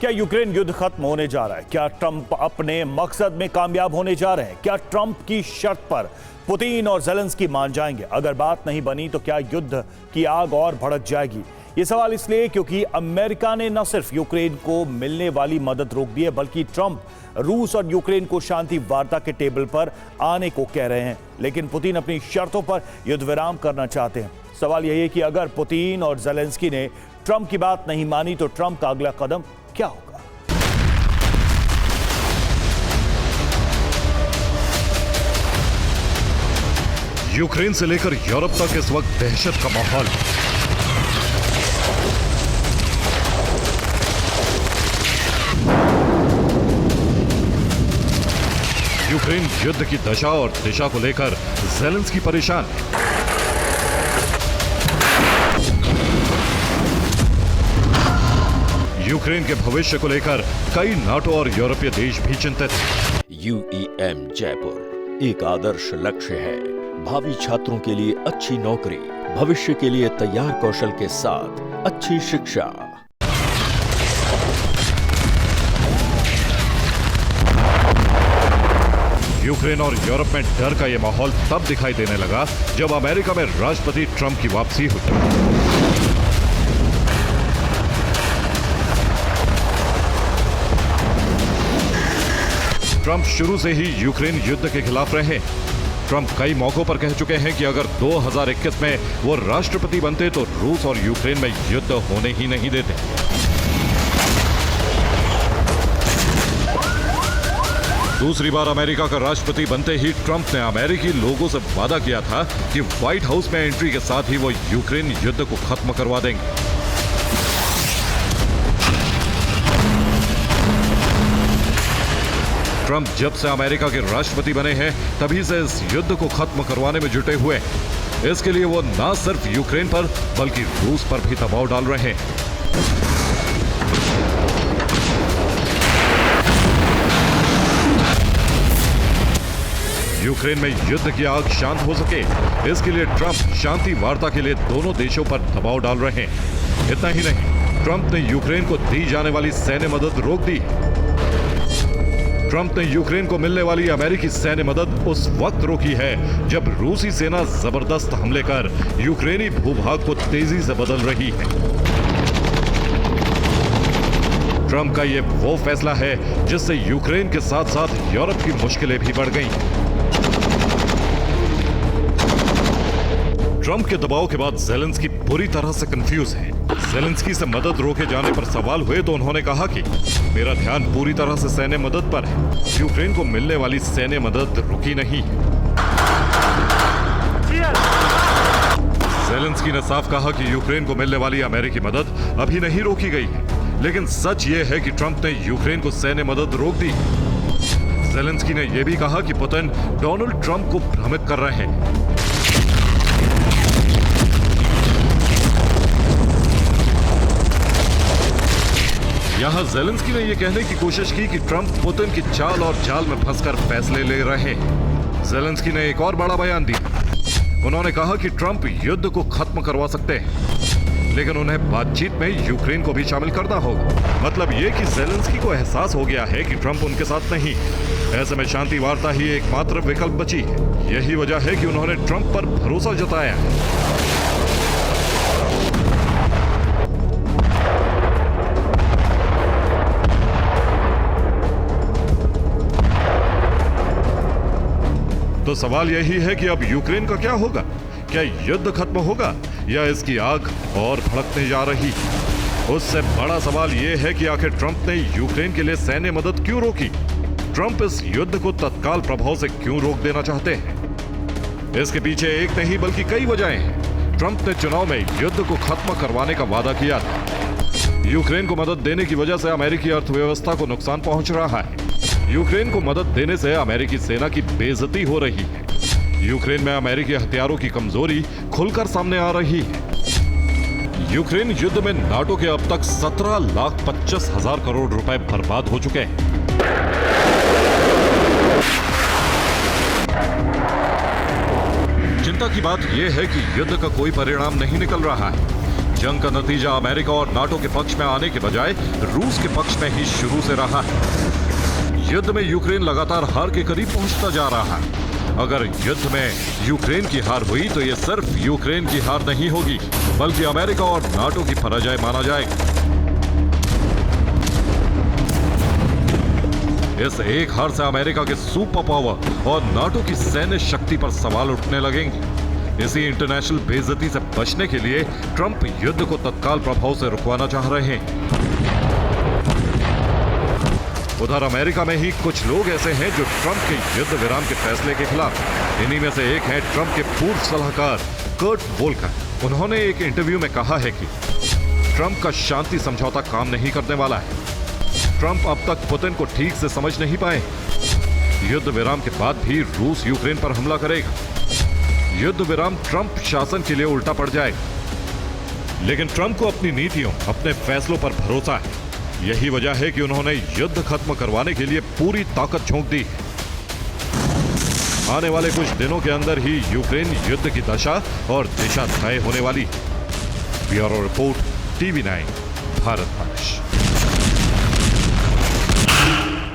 क्या यूक्रेन युद्ध खत्म होने जा रहा है? क्या ट्रंप अपने मकसद में कामयाब होने जा रहे हैं? क्या ट्रंप की शर्त पर पुतिन और ज़ेलेंस्की मान जाएंगे? अगर बात नहीं बनी तो क्या युद्ध की आग और भड़क जाएगी? ये सवाल इसलिए क्योंकि अमेरिका ने न सिर्फ यूक्रेन को मिलने वाली मदद रोक दी है, बल्कि ट्रंप रूस और यूक्रेन को शांति वार्ता के टेबल पर आने को कह रहे हैं। लेकिन पुतिन अपनी शर्तों पर युद्ध विराम करना चाहते हैं। सवाल यही है कि अगर पुतिन और ज़ेलेंस्की ने ट्रंप की बात नहीं मानी तो ट्रंप का अगला कदम क्या होगा? यूक्रेन से लेकर यूरोप तक इस वक्त दहशत का माहौल। यूक्रेन युद्ध की दशा और दिशा को लेकर ज़ेलेंस्की परेशान है। यूक्रेन के भविष्य को लेकर कई नाटो और यूरोपीय देश भी चिंतित हैं। UEM जयपुर एक आदर्श लक्ष्य है। भावी छात्रों के लिए अच्छी नौकरी, भविष्य के लिए तैयार कौशल के साथ अच्छी शिक्षा। यूक्रेन और यूरोप में डर का यह माहौल तब दिखाई देने लगा जब अमेरिका में राष्ट्रपति ट्रंप की वापसी हुई। ट्रंप शुरू से ही यूक्रेन युद्ध के खिलाफ रहे। ट्रंप कई मौकों पर कह चुके हैं कि अगर 2021 में वो राष्ट्रपति बनते तो रूस और यूक्रेन में युद्ध होने ही नहीं देते। दूसरी बार अमेरिका का राष्ट्रपति बनते ही ट्रंप ने अमेरिकी लोगों से वादा किया था कि व्हाइट हाउस में एंट्री के साथ ही वो यूक्रेन युद्ध को खत्म करवा देंगे। ट्रंप जब से अमेरिका के राष्ट्रपति बने हैं तभी से इस युद्ध को खत्म करवाने में जुटे हुए हैं। इसके लिए वो न सिर्फ यूक्रेन पर बल्कि रूस पर भी दबाव डाल रहे हैं। यूक्रेन में युद्ध की आग शांत हो सके, इसके लिए ट्रंप शांति वार्ता के लिए दोनों देशों पर दबाव डाल रहे हैं। इतना ही नहीं, ट्रंप ने यूक्रेन को दी जाने वाली सैन्य मदद रोक दी। ट्रंप ने यूक्रेन को मिलने वाली अमेरिकी सैन्य मदद उस वक्त रोकी है जब रूसी सेना जबरदस्त हमले कर यूक्रेनी भूभाग को तेजी से बदल रही है। ट्रंप का यह वो फैसला है जिससे यूक्रेन के साथ साथ यूरोप की मुश्किलें भी बढ़ गईं। ट्रंप के दबाव के बाद ज़ेलेंस्की पूरी तरह से कंफ्यूज है। ज़ेलेंस्की से मदद रोके जाने पर सवाल हुए तो उन्होंने कहा कि मेरा ध्यान पूरी तरह से सैन्य मदद पर है। यूक्रेन को मिलने वाली सैन्य मदद रुकी नहीं। ज़ेलेंस्की ने साफ कहा कि यूक्रेन को मिलने वाली अमेरिकी मदद अभी नहीं रोकी गई है, लेकिन सच ये है कि ट्रंप ने यूक्रेन को सैन्य मदद रोक दी। ज़ेलेंस्की ने यह भी कहा कि पुतिन डोनाल्ड ट्रंप को भ्रमित कर रहे हैं। यहां ज़ेलेंस्की ने यह कहने की कोशिश की कि ट्रंप पुतिन की चाल और जाल में फंसकर फैसले ले रहे हैं। ज़ेलेंस्की ने एक और बड़ा बयान दिया। उन्होंने कहा कि ट्रंप युद्ध को खत्म करवा सकते हैं, लेकिन उन्हें बातचीत में यूक्रेन को भी शामिल करना होगा। मतलब ये कि ज़ेलेंस्की को एहसास हो गया है कि ट्रंप उनके साथ नहीं। ऐसे में शांति वार्ता ही एकमात्र विकल्प बची है। यही वजह है कि उन्होंने ट्रंप पर भरोसा जताया है। तो सवाल यही है कि अब यूक्रेन का क्या होगा? क्या युद्ध खत्म होगा या इसकी आग और भड़कने जा रही? उससे बड़ा सवाल यह है कि आखिर ट्रंप ने यूक्रेन के लिए सैन्य मदद क्यों रोकी? ट्रंप इस युद्ध को तत्काल प्रभाव से क्यों रोक देना चाहते हैं? इसके पीछे एक नहीं बल्कि कई वजहें हैं। ट्रंप ने चुनाव में युद्ध को खत्म करवाने का वादा किया था। यूक्रेन को मदद देने की वजह से अमेरिकी अर्थव्यवस्था को नुकसान पहुंच रहा है। यूक्रेन को मदद देने से अमेरिकी सेना की बेइज्जती हो रही है। यूक्रेन में अमेरिकी हथियारों की कमजोरी खुलकर सामने आ रही है। यूक्रेन युद्ध में नाटो के अब तक 17,25,000 करोड़ रुपए बर्बाद हो चुके हैं। चिंता की बात यह है कि युद्ध का कोई परिणाम नहीं निकल रहा है। जंग का नतीजा अमेरिका और नाटो के पक्ष में आने के बजाय रूस के पक्ष में ही शुरू से रहा है। युद्ध में यूक्रेन लगातार हार के करीब पहुंचता जा रहा है। अगर युद्ध में यूक्रेन की हार हुई तो यह सिर्फ यूक्रेन की हार नहीं होगी, बल्कि अमेरिका और नाटो की पराजय माना जाएगा। इस एक हार से अमेरिका के सुपर पावर और नाटो की सैन्य शक्ति पर सवाल उठने लगेंगे। इसी इंटरनेशनल बेइज्जती से बचने के लिए ट्रंप युद्ध को तत्काल प्रभाव से रुकवाना चाह रहे हैं। उधर अमेरिका में ही कुछ लोग ऐसे हैं जो ट्रंप के युद्ध विराम के फैसले के खिलाफ। इन्हीं में से एक है ट्रंप के पूर्व सलाहकार कर्ट वोल्कर। उन्होंने एक इंटरव्यू में कहा है कि ट्रंप का शांति समझौता काम नहीं करने वाला है। ट्रंप अब तक पुतिन को ठीक से समझ नहीं पाए। युद्ध विराम के बाद भी रूस यूक्रेन पर हमला करेगा। युद्ध विराम ट्रंप शासन के लिए उल्टा पड़ जाएगा। लेकिन ट्रंप को अपनी नीतियों, अपने फैसलों पर भरोसा है। यही वजह है कि उन्होंने युद्ध खत्म करवाने के लिए पूरी ताकत झोंक दी। आने वाले कुछ दिनों के अंदर ही यूक्रेन युद्ध की दशा और दिशा तय होने वाली। ब्यूरो रिपोर्ट, TV9, भारत वर्ष।